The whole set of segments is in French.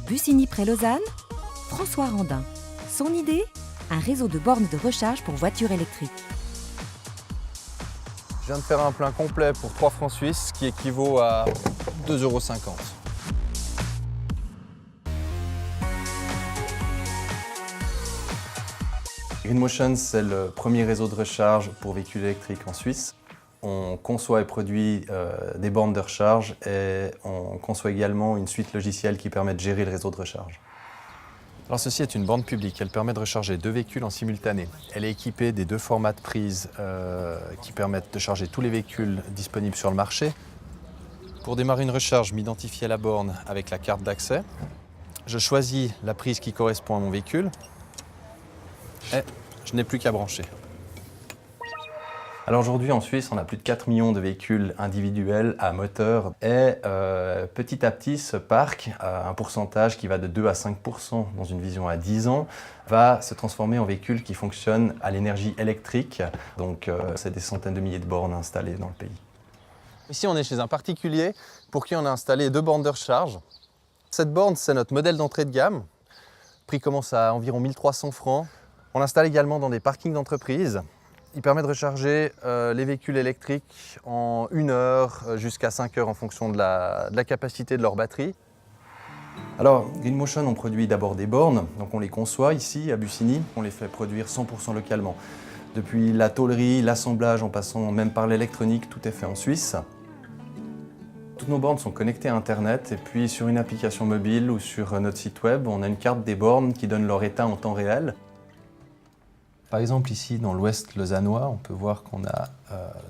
Bussigny près Lausanne, François Randin. Son idée ? Un réseau de bornes de recharge pour voitures électriques. Je viens de faire un plein complet pour 3 francs suisses, qui équivaut à 2,50 €. Greenmotion, c'est le premier réseau de recharge pour véhicules électriques en Suisse. On conçoit et produit des bornes de recharge et on conçoit également une suite logicielle qui permet de gérer le réseau de recharge. Alors ceci est une borne publique, elle permet de recharger 2 véhicules en simultané. Elle est équipée des 2 formats de prise qui permettent de charger tous les véhicules disponibles sur le marché. Pour démarrer une recharge, je m'identifie à la borne avec la carte d'accès. Je choisis la prise qui correspond à mon véhicule et je n'ai plus qu'à brancher. Alors aujourd'hui en Suisse, on a plus de 4 millions de véhicules individuels à moteur et petit à petit ce parc, un pourcentage qui va de 2 à 5% dans une vision à 10 ans, va se transformer en véhicules qui fonctionnent à l'énergie électrique. Donc c'est des centaines de milliers de bornes installées dans le pays. Ici on est chez un particulier pour qui on a installé 2 bornes de recharge. Cette borne c'est notre modèle d'entrée de gamme. Le prix commence à environ 1 300 francs. On l'installe également dans des parkings d'entreprise. Il permet de recharger les véhicules électriques en 1 heure jusqu'à 5 heures en fonction de la capacité de leur batterie. Alors, Greenmotion, on produit d'abord des bornes, donc on les conçoit ici à Bussigny, on les fait produire 100% localement. Depuis la tôlerie, l'assemblage, en passant même par l'électronique, tout est fait en Suisse. Toutes nos bornes sont connectées à Internet et puis sur une application mobile ou sur notre site web, on a une carte des bornes qui donne leur état en temps réel. Par exemple, ici, dans l'ouest lausannois, on peut voir qu'on a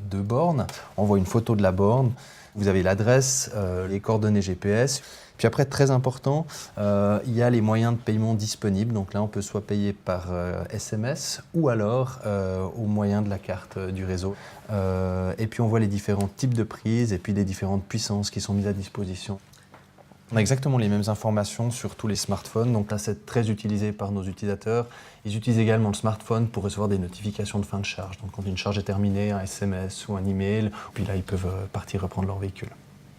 2 bornes. On voit une photo de la borne. Vous avez l'adresse, les coordonnées GPS. Puis après, très important, il y a les moyens de paiement disponibles. Donc là, on peut soit payer par SMS ou alors au moyen de la carte du réseau. Et puis, on voit les différents types de prises et puis les différentes puissances qui sont mises à disposition. On a exactement les mêmes informations sur tous les smartphones, donc là c'est très utilisé par nos utilisateurs. Ils utilisent également le smartphone pour recevoir des notifications de fin de charge. Donc quand une charge est terminée, un SMS ou un email, puis là ils peuvent partir reprendre leur véhicule.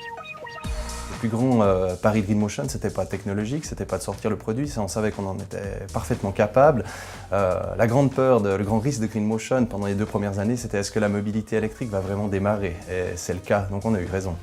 Le plus grand pari de Greenmotion, c'était pas technologique, c'était pas de sortir le produit, on savait qu'on en était parfaitement capable. La grande peur, le grand risque de Greenmotion pendant les 2 premières années, c'était est-ce que la mobilité électrique va vraiment démarrer? Et c'est le cas, donc on a eu raison.